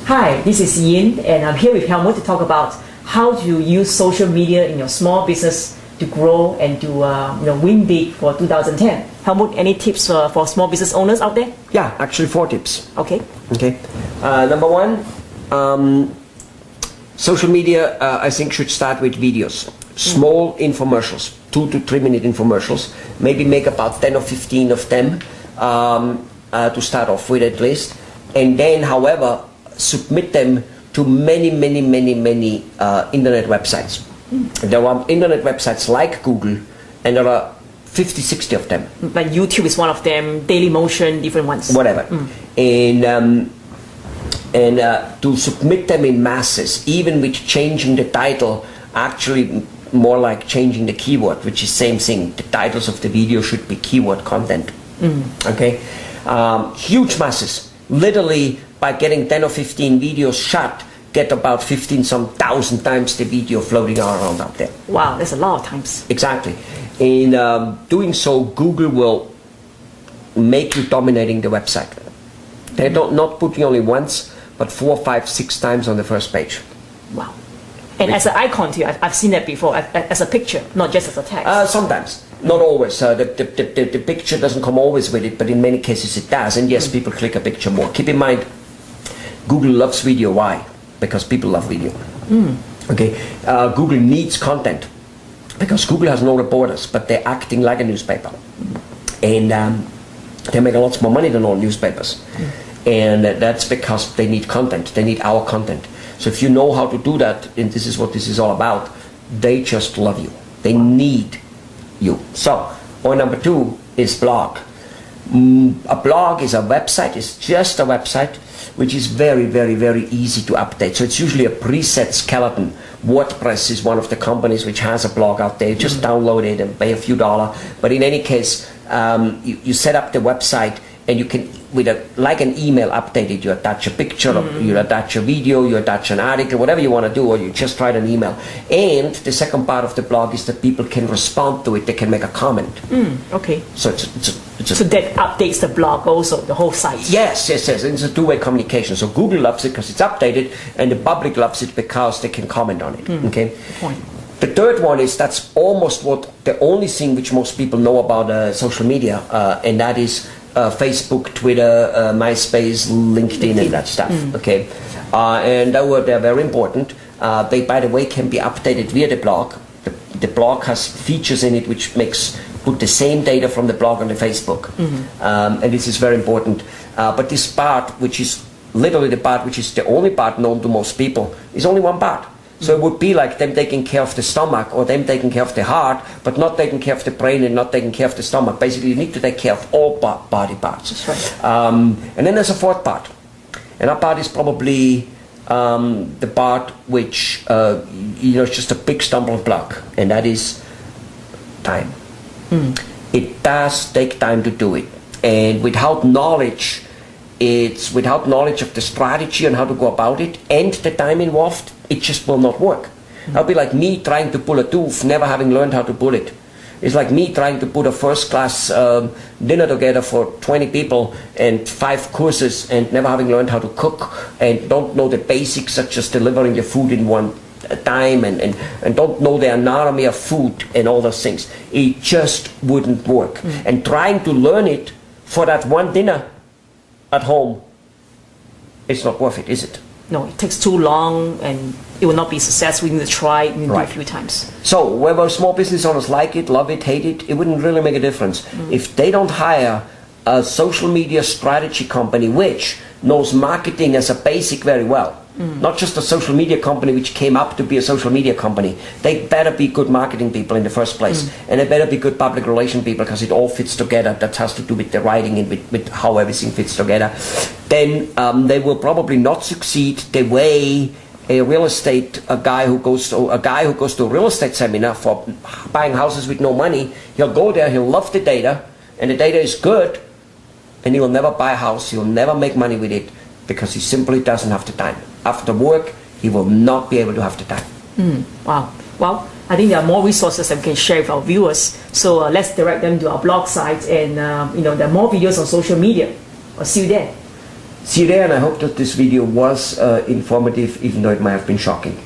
Hi, this is Yin, and I'm here with Helmut to talk about how to use social media in your small business to grow and to win big for 2010. Helmut, any tips for small business owners out there? Yeah, actually 4 tips. Okay. Okay. Number one, social media I think should start with videos. Small infomercials, 2 to 3 minute infomercials. Maybe make about 10 or 15 of them to start off with at least. And then, however, submit them to many internet websites. There are internet websites like Google, and there are 50, 60 of them. Like YouTube is one of them, Dailymotion, different ones. Whatever. And to submit them in masses, even with changing the title, actually more like changing the keyword, which is same thing. The titles of the video should be keyword content. Okay? Huge masses. Literally, by getting 10 or 15 videos shot, get about 15,000 times the video floating around out there. Wow, that's a lot of times. Exactly. In doing so, Google will make you dominating the website. They don't not put you only once, but 4, 5, 6 times on the first page. Wow. And as an icon too, I've seen that before, as a picture, not just as a text. Sometimes, not always. The picture doesn't come always with it, but in many cases it does. And yes, people click a picture more. Keep in mind, Google loves video. Why? Because people love video. Okay. Google needs content because Google has no reporters, but they're acting like a newspaper, and they make a lot more money than all newspapers. And that's because they need content. They need our content. So if you know how to do that, and this is what this is all about, they just love you. They need you. So, point number 2 is blog. A blog is a website. It's just a website which is very easy to update. So it's usually a preset skeleton. WordPress is one of the companies which has a blog out there. You just download it and pay a few dollars. But in any case, you set up the website, and you can, like an email, update it. You attach a picture, or you attach a video, you attach an article, whatever you want to do, or you just write an email. And the second part of the blog is that people can respond to it. They can make a comment. Okay. So so that updates the blog also, the whole site. Yes. It's a two-way communication. So Google loves it because it's updated, and the public loves it because they can comment on it. Okay. Good point. The third one is that's almost the only thing which most people know about social media, and that is Facebook, Twitter, MySpace, LinkedIn, and that stuff. Okay, and they're very important. They, by the way, can be updated via the blog. The blog has features in it which put the same data from the blog on the Facebook, and this is very important. But this part, which is literally the part which is the only part known to most people, is only one part. So it would be like them taking care of the stomach, or them taking care of the heart, but not taking care of the brain and not taking care of the stomach. Basically, you need to take care of all body parts. That's right. And then there's a fourth part. And that part is probably the part which, is just a big stumbling block. And that is time. It does take time to do it. And without knowledge of the strategy and how to go about it and the time involved, it just will not work. That'll be like me trying to pull a tooth, never having learned how to pull it. It's like me trying to put a first-class dinner together for 20 people and 5 courses and never having learned how to cook and don't know the basics such as delivering the food in one time and don't know the anatomy of food and all those things. It just wouldn't work. And trying to learn it for that one dinner at home, it's not worth it, is it? No, it takes too long and it will not be successful. You need to try it, do it a few times. So whether small business owners like it, love it, hate it, it wouldn't really make a difference. If they don't hire a social media strategy company which knows marketing as a basic very well, not just a social media company which came up to be a social media company, they better be good marketing people in the first place, and they better be good public relation people because it all fits together. That has to do with the writing and with how everything fits together. Then they will probably not succeed the way a guy who goes to a real estate seminar for buying houses with no money. He'll go there, he'll love the data, and the data is good, and he will never buy a house, he will never make money with it because he simply doesn't have the time. After work, he will not be able to have the time. Wow. Well, I think there are more resources that we can share with our viewers. So let's direct them to our blog site, and there are more videos on social media. I'll see you there. See you there, and I hope that this video was informative, even though it might have been shocking.